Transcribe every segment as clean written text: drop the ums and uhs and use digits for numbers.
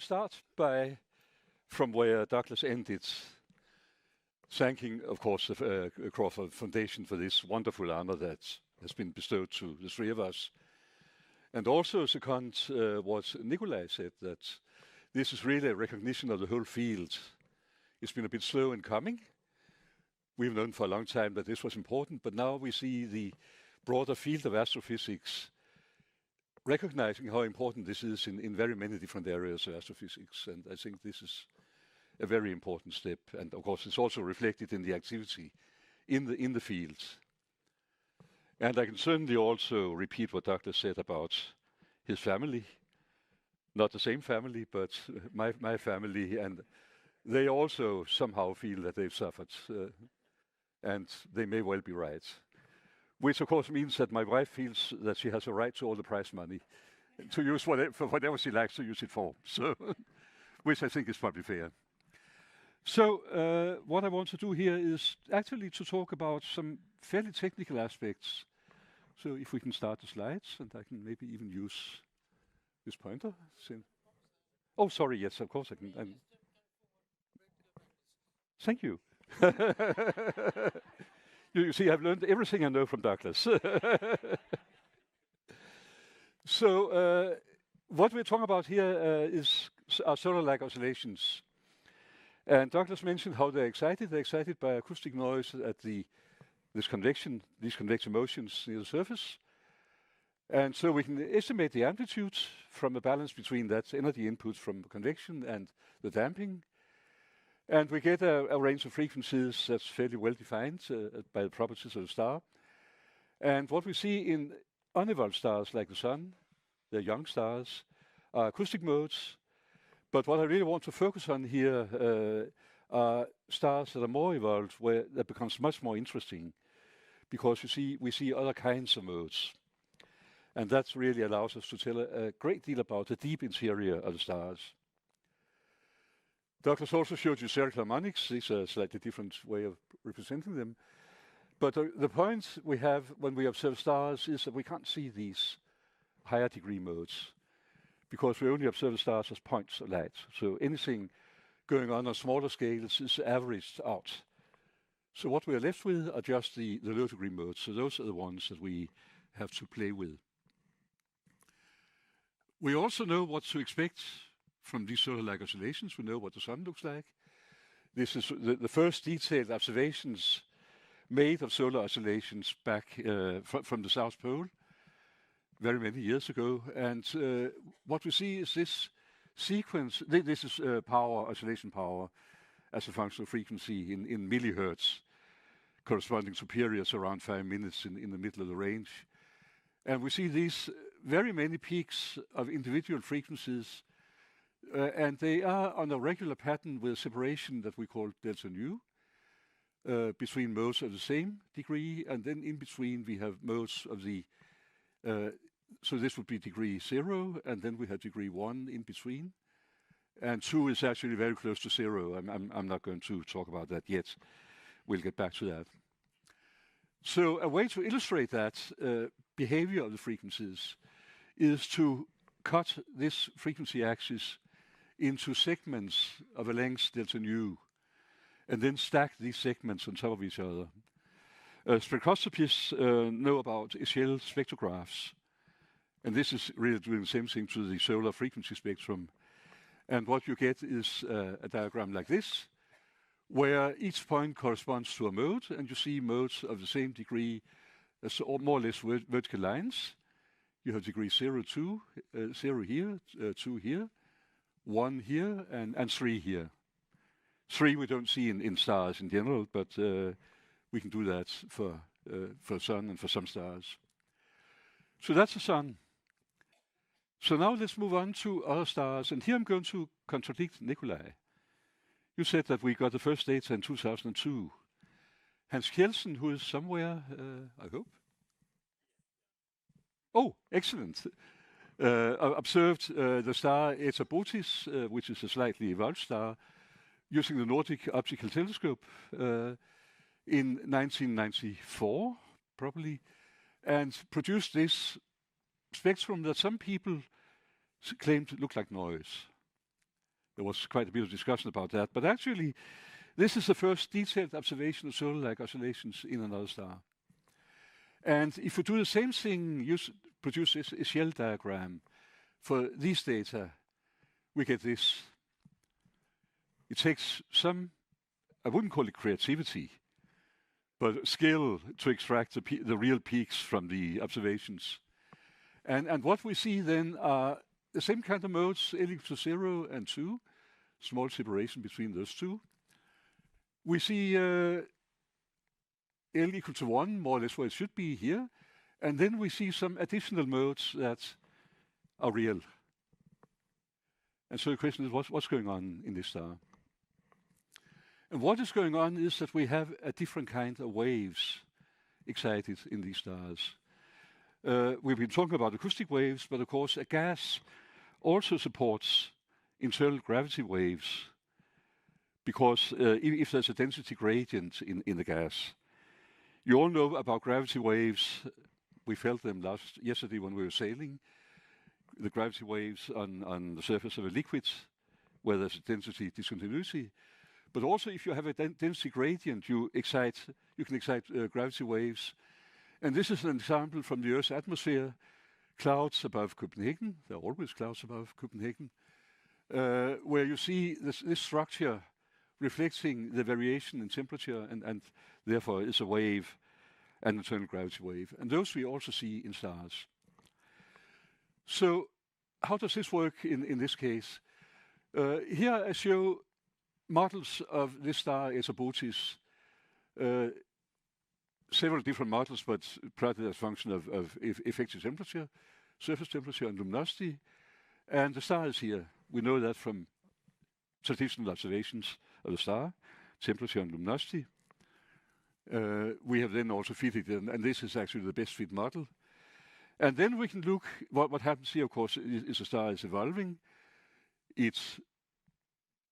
start by from where Douglas ended, thanking, of course, the Crawford Foundation for this wonderful honor that has been bestowed to the three of us. And also second what Nikolai said, that this is really a recognition of the whole field. It's been a bit slow in coming. We've known for a long time that this was important, but now we see the broader field of astrophysics recognizing how important this is in very many different areas of astrophysics. And I think this is a very important step. And of course, it's also reflected in the activity in the field. And I can certainly also repeat what Douglas said about his family. Not the same family, but my family. And they also somehow feel that they've suffered. And they may well be right. Which of course means that my wife feels that she has a right to all the prize money to use for whatever she likes to use it for. So, which I think is probably fair. So what I want to do here is actually to talk about some fairly technical aspects. So if we can start the slides, and I can maybe even use this pointer. Oh, sorry, yes, of course I can. Thank you. You see, I've learned everything I know from Douglas. So what we're talking about here is our solar-like oscillations. And Douglas mentioned how they're excited. They're excited by acoustic noise at these convection motions near the surface. And so we can estimate the amplitude from a balance between that energy input from convection and the damping. And we get a range of frequencies that's fairly well defined by the properties of the star. And what we see in unevolved stars like the Sun, they're young stars, are acoustic modes. But what I really want to focus on here are stars that are more evolved, where that becomes much more interesting, because we see other kinds of modes. And that really allows us to tell a great deal about the deep interior of the stars. Douglas also showed you spherical harmonics. These are a slightly different way of representing them. But the point we have when we observe stars is that we can't see these higher degree modes, because we only observe the stars as points of light. So anything going on smaller scales is averaged out. So what we are left with are just the low degree modes. So those are the ones that we have to play with. We also know what to expect from these solar-like oscillations. We know what the Sun looks like. This is the first detailed observations made of solar oscillations back from the South Pole very many years ago. And what we see is this sequence. This is power, oscillation power, as a function of frequency in millihertz, corresponding to periods around 5 minutes in the middle of the range. And we see these very many peaks of individual frequencies, and they are on a regular pattern with separation that we call delta nu, between modes of the same degree, and then in between we have modes of the, so this would be degree 0, and then we have degree 1 in between. And 2 is actually very close to 0. I'm not going to talk about that yet. We'll get back to that. So a way to illustrate that behavior of the frequencies is to cut this frequency axis into segments of a length delta nu, and then stack these segments on top of each other. Spectroscopists know about Echelle spectrographs, and this is really doing the same thing to the solar frequency spectrum. And what you get is a diagram like this, where each point corresponds to a mode, and you see modes of the same degree, so more or less vertical lines. You have degree 0, 2, 0 here, 2 here, 1 here, and 3 here. 3 we don't see in stars in general, but we can do that for Sun and for some stars. So that's the Sun. So now let's move on to other stars, and here I'm going to contradict Nikolai. You said that we got the first data in 2002. Hans Kjeldsen, who is somewhere, I hope. Oh, excellent. Observed the star Eta Botis, which is a slightly evolved star, using the Nordic Optical Telescope in 1994, probably, and produced this spectrum that some people claimed looked like noise. There was quite a bit of discussion about that. But actually, this is the first detailed observation of solar-like oscillations in another star. And if we do the same thing, produce this Shell diagram for these data, we get this. It takes some, I wouldn't call it creativity, but skill to extract the real peaks from the observations. And what we see then are the same kind of modes, L equals to 0 and 2, small separation between those two. We see L equal to 1, more or less where it should be here. And then we see some additional modes that are real. And so the question is, what's going on in this star? And what is going on is that we have a different kind of waves excited in these stars. We've been talking about acoustic waves, but of course a gas also supports internal gravity waves, because if there's a density gradient in the gas. You all know about gravity waves. We felt them yesterday when we were sailing. The gravity waves on the surface of a liquid where there's a density discontinuity. But also if you have a density gradient, you can excite gravity waves. And this is an example from the Earth's atmosphere, clouds above Copenhagen. There are always clouds above Copenhagen, where you see this structure reflecting the variation in temperature and therefore is a wave, an internal gravity wave. And those we also see in stars. So how does this work in this case? Here I show models of this star, Eta Boötis, several different models, but partly as a function of effective temperature, surface temperature, and luminosity. And the star is here. We know that from traditional observations of the star, temperature and luminosity. We have then also fitted it, and this is actually the best fit model. And then we can look, what happens here, of course, is the star is evolving. It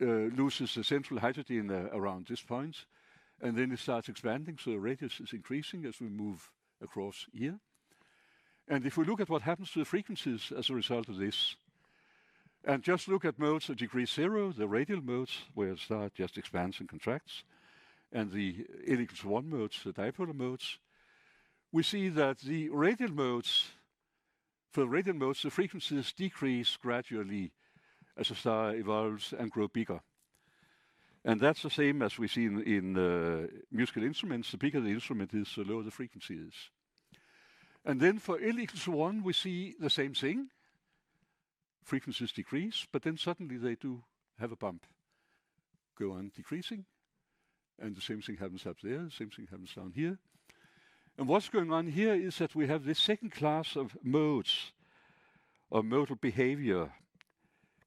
loses the central hydrogen around this point, and then it starts expanding, so the radius is increasing as we move across here. And if we look at what happens to the frequencies as a result of this, and just look at modes of degree 0, the radial modes, where the star just expands and contracts, and the L equals 1 modes, the dipolar modes, we see that the radial modes, for the radial modes, the frequencies decrease gradually as the star evolves and grow bigger. And that's the same as we see in musical instruments. The bigger the instrument is, the lower the frequency is. And then for L equals 1, we see the same thing. Frequencies decrease, but then suddenly they do have a bump, go on decreasing. And the same thing happens up there, the same thing happens down here. And what's going on here is that we have this second class of modes, or modal behavior,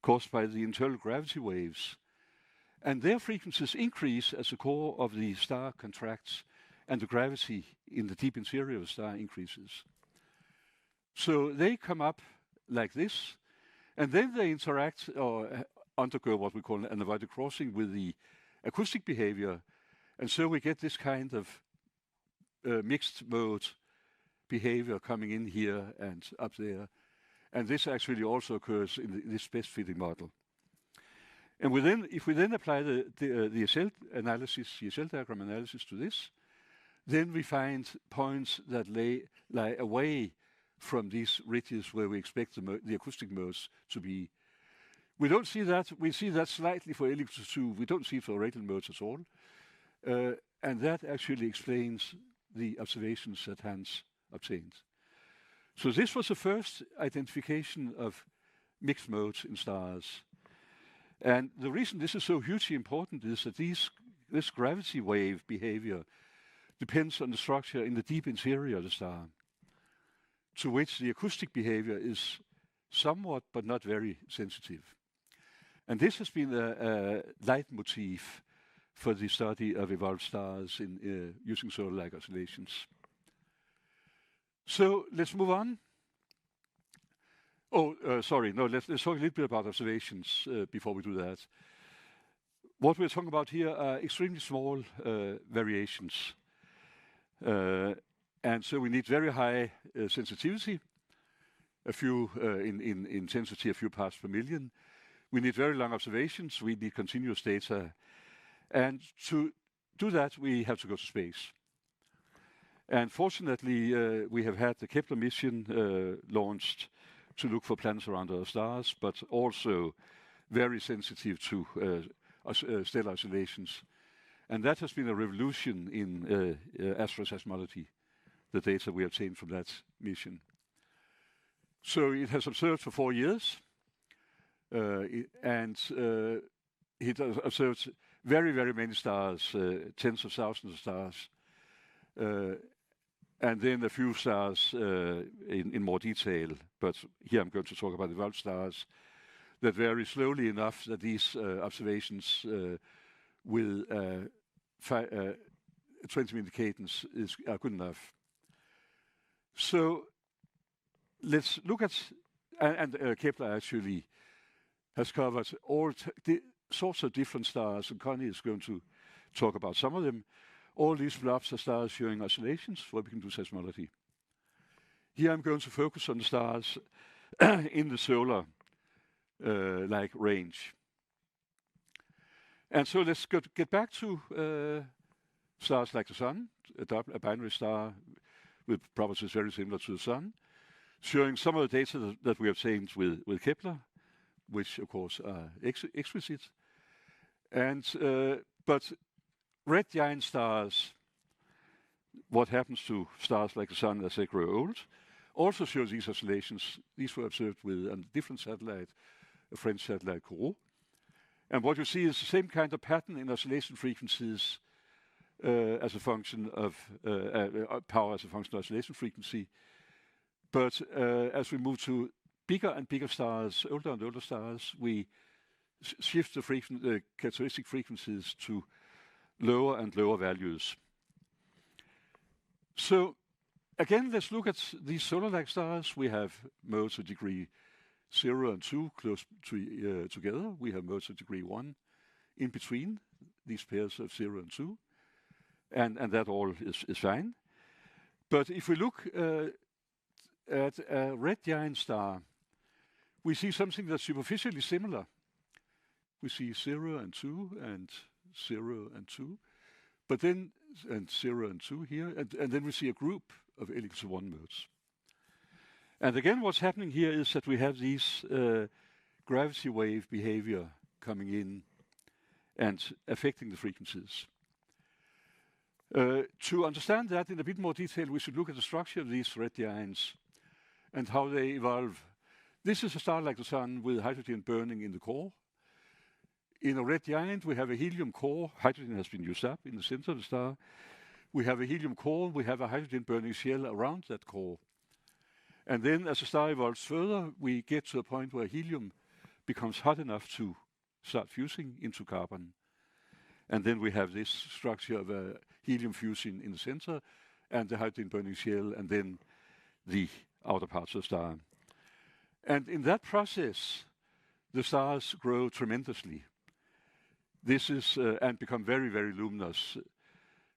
caused by the internal gravity waves. And their frequencies increase as the core of the star contracts and the gravity in the deep interior of the star increases. So they come up like this, and then they interact or undergo what we call an avoided crossing with the acoustic behavior. And so we get this kind of mixed mode behavior coming in here and up there. And this actually also occurs in this best fitting model. And if we then apply the Shell analysis, the Shell diagram analysis to this, then we find points that lie away from these ridges where we expect the acoustic modes to be. We don't see that. We see that slightly for L equals to 2. We don't see it for radial modes at all. And that actually explains the observations that Hans obtained. So this was the first identification of mixed modes in stars. And the reason this is so hugely important is that this gravity wave behavior depends on the structure in the deep interior of the star, to which the acoustic behavior is somewhat but not very sensitive. And this has been a leitmotif for the study of evolved stars in using solar-like oscillations. So let's move on. Let's talk a little bit about observations before we do that. What we're talking about here are extremely small variations. And so we need very high sensitivity, a few in intensity, a few parts per million. We need very long observations. We need continuous data. And to do that, we have to go to space. And fortunately, we have had the Kepler mission launched to look for planets around other stars, but also very sensitive to stellar oscillations. And that has been a revolution in astroseismology, the data we obtained from that mission. So it has observed for 4 years, and it has observed very, very many stars, tens of thousands of stars, and then a few stars in more detail. But here I'm going to talk about the Wolf stars that vary slowly enough that these observations with 20-minute cadence are good enough. So let's look at, and Kepler actually has covered all sorts of different stars, and Connie is going to talk about some of them. All these blobs are stars showing oscillations where we can do seismology. Here I'm going to focus on the stars in the solar like range. And so let's get back to stars like the Sun, a binary star with properties very similar to the Sun, showing some of the data that we obtained with Kepler, which of course are exquisite. And but red giant stars, what happens to stars like the Sun as they grow old, also show these oscillations. These were observed with a different satellite, a French satellite, Corot. And what you see is the same kind of pattern in oscillation frequencies as a function of power as a function of oscillation frequency. But as we move to bigger and bigger stars, older and older stars, we shift the characteristic frequencies to lower and lower values. So again, let's look at these solar-like stars. We have modes of degree 0 and 2 close to together. We have modes of degree 1 in between these pairs of 0 and 2. And that all is fine. But if we look at a red giant star, we see something that's superficially similar. We see 0 and 2 and 0 and 2, but then, and 0 and 2 here, and then we see a group of L=1 modes. And again, what's happening here is that we have these gravity wave behavior coming in and affecting the frequencies. To understand that in a bit more detail, we should look at the structure of these red giants and how they evolve. This is a star like the Sun with hydrogen burning in the core. In a red giant, we have a helium core. Hydrogen has been used up in the center of the star. We have a helium core. We have a hydrogen burning shell around that core. And then as the star evolves further, we get to a point where helium becomes hot enough to start fusing into carbon. And then we have this structure of a helium fusion in the center and the hydrogen burning shell, and then the outer parts of the star. And in that process, the stars grow tremendously. This is, and become very, very luminous.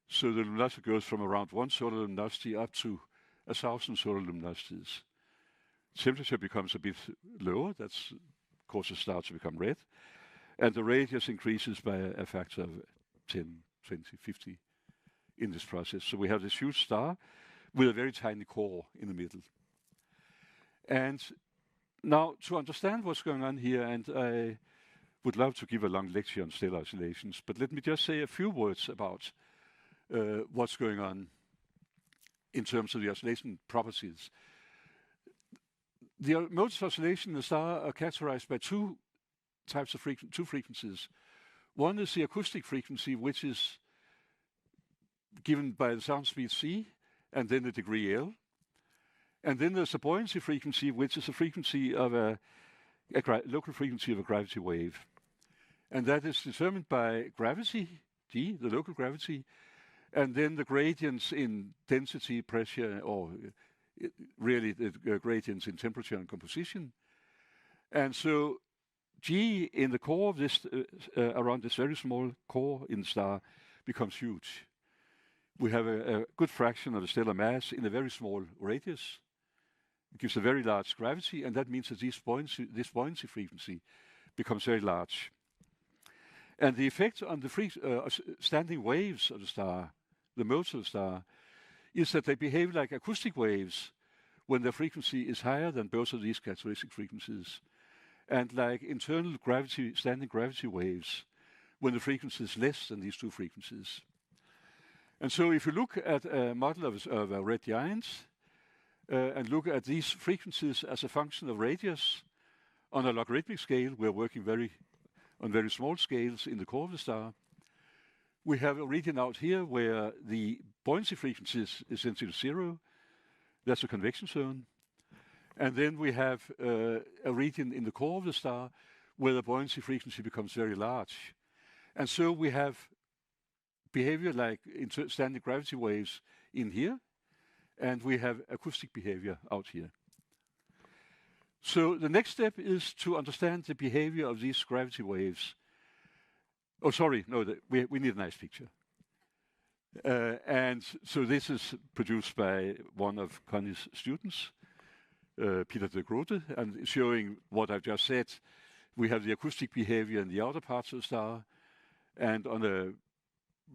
So the luminosity goes from around 1 solar luminosity up to 1,000 solar luminosities. Temperature becomes a bit lower. That causes the star to become red. And the radius increases by a factor of 10, 20, 50 in this process. So we have this huge star with a very tiny core in the middle. And now to understand what's going on here, and I would love to give a long lecture on stellar oscillations, but let me just say a few words about what's going on in terms of the oscillation properties. The modes of oscillation in the star are characterized by two types of frequencies. One is the acoustic frequency, which is given by the sound speed c, and then the degree L. And then there's a buoyancy frequency, which is a frequency of a local frequency of a gravity wave. And that is determined by gravity, g, the local gravity, and then the gradients in density, pressure, or really the gradients in temperature and composition. And so G in the core of this, around this very small core in the star, becomes huge. We have a good fraction of the stellar mass in a very small radius. It gives a very large gravity, and that means that this buoyancy frequency becomes very large. And the effect on the standing waves of the star, the modes of the star, is that they behave like acoustic waves when their frequency is higher than both of these characteristic frequencies, and like internal standing gravity waves when the frequency is less than these two frequencies. And so if you look at a model of a red giant and look at these frequencies as a function of radius on a logarithmic scale, we're working on very small scales in the core of the star. We have a region out here where the buoyancy frequency is essentially zero. That's a convection zone. And then we have a region in the core of the star where the buoyancy frequency becomes very large. And so we have behavior like standing gravity waves in here, and we have acoustic behavior out here. So the next step is to understand the behavior of these gravity waves. Oh, sorry, no, we need a nice picture. And so this is produced by one of Connie's students, Peter de Grote, and showing what I've just said. We have the acoustic behavior in the outer parts of the star, and on a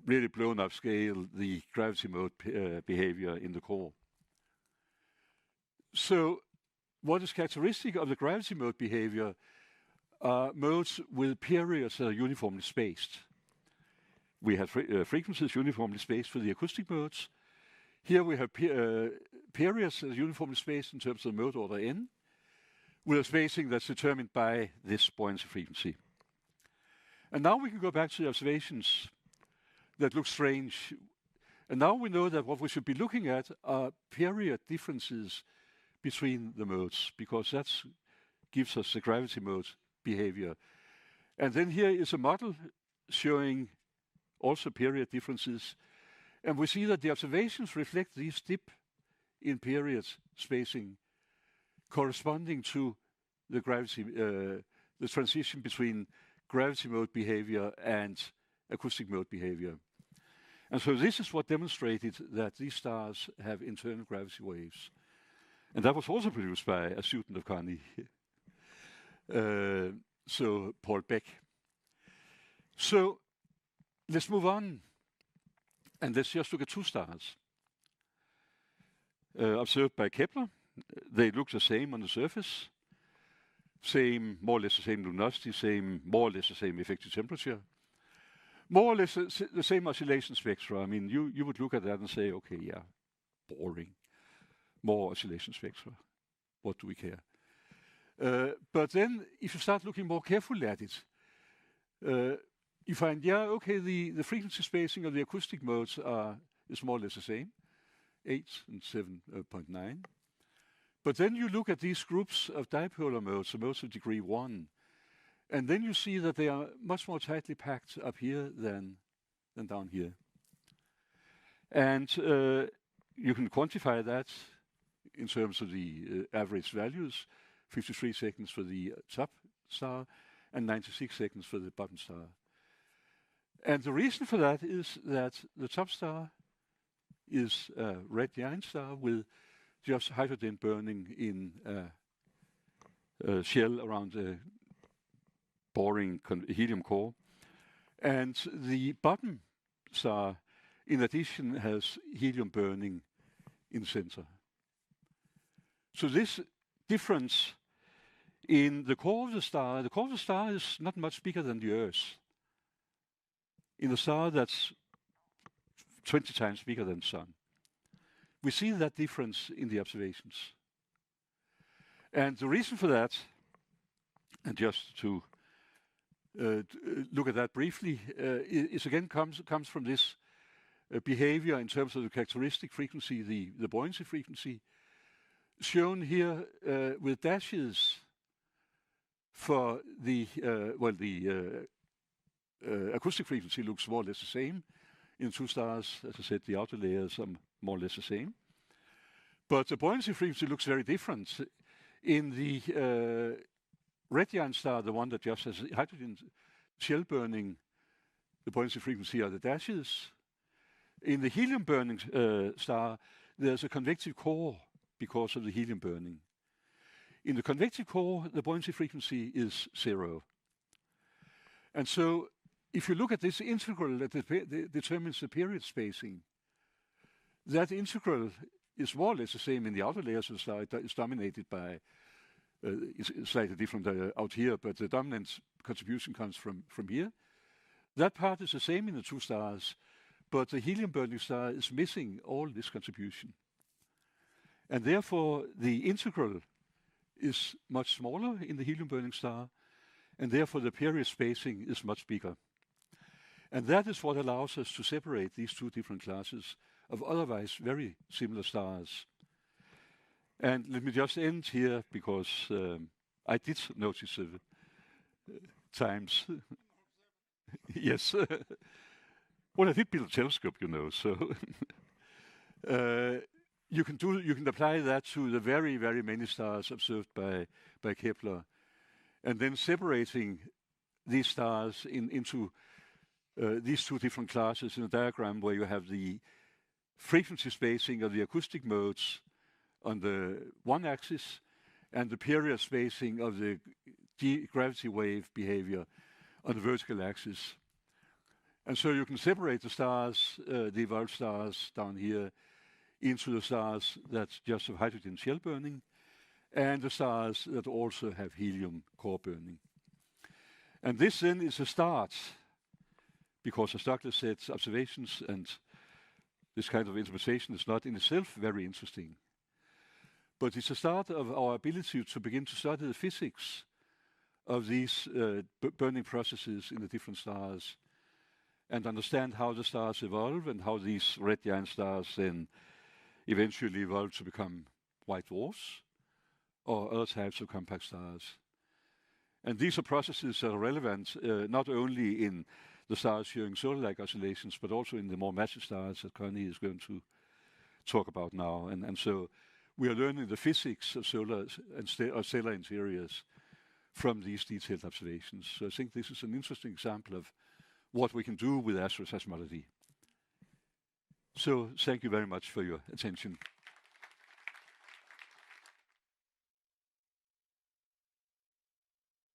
really blown up scale, the gravity mode behavior in the core. So what is characteristic of the gravity mode behavior are modes with periods that are uniformly spaced. We have frequencies uniformly spaced for the acoustic modes. Here we have periods that are uniformly spaced in terms of mode order n, with a spacing that's determined by this buoyancy frequency. And now we can go back to the observations that look strange. And now we know that what we should be looking at are period differences between the modes, because that gives us the gravity mode behavior. And then here is a model showing also period differences. And we see that the observations reflect this dip in period spacing corresponding to the gravity, the transition between gravity mode behavior and acoustic mode behavior. And so this is what demonstrated that these stars have internal gravity waves. And that was also produced by a student of Connie, so Paul Beck. So let's move on, and let's just look at two stars observed by Kepler. They look the same on the surface, more or less the same luminosity, more or less the same effective temperature, more or less the same oscillation spectra. I mean, you would look at that and say, okay, yeah, boring. More oscillation spectra. What do we care? But then, if you start looking more carefully at it, you find, yeah, okay, the frequency spacing of the acoustic modes is more or less the same, 8 and 7.9. But then you look at these groups of dipolar modes, the modes of degree 1, and then you see that they are much more tightly packed up here than down here. And you can quantify that in terms of the average values, 53 seconds for the top star and 96 seconds for the bottom star. And the reason for that is that the top star is a red giant star with just hydrogen burning in a shell around a boring helium core. And the bottom star, in addition, has helium burning in the center. So this difference in the core of the star is not much bigger than the Earth. In a star that's 20 times bigger than the Sun. We see that difference in the observations. And the reason for that, and just to look at that briefly, is again comes from this behavior in terms of the characteristic frequency, the buoyancy frequency, shown here with dashes for the acoustic frequency looks more or less the same in two stars. As I said, the outer layers are more or less the same. But the buoyancy frequency looks very different. In the red giant star, the one that just has hydrogen shell burning, the buoyancy frequency are the dashes. In the helium burning star, there's a convective core because of the helium burning. In the convective core, the buoyancy frequency is 0. And so if you look at this integral that determines the period spacing, that integral is more or less the same in the outer layers of the star. It's dominated by, it's slightly different out here, but the dominant contribution comes from here. That part is the same in the two stars, but the helium-burning star is missing all this contribution. And therefore, the integral is much smaller in the helium-burning star, and therefore the period spacing is much bigger. And that is what allows us to separate these two different classes of otherwise very similar stars. And let me just end here, because I did notice times. Yes. Well, I did build a telescope, you know, so you can apply that to the very, very many stars observed by Kepler, and then separating these stars into these two different classes in a diagram where you have the frequency spacing of the acoustic modes on the one axis and the period spacing of the gravity wave behavior on the vertical axis. And so you can separate the stars, the evolved stars down here, into the stars that just have hydrogen shell burning and the stars that also have helium core burning. And this then is a start, because as Douglas said, observations and this kind of interpretation is not in itself very interesting. But it's a start of our ability to begin to study the physics of these burning processes in the different stars and understand how the stars evolve and how these red giant stars then eventually evolve to become white dwarfs or other types of compact stars. And these are processes that are relevant not only in the stars showing solar-like oscillations, but also in the more massive stars that Connie is going to talk about now. And so we are learning the physics of solar and stellar interiors from these detailed observations. So I think this is an interesting example of what we can do with asteroseismology. So thank you very much for your attention.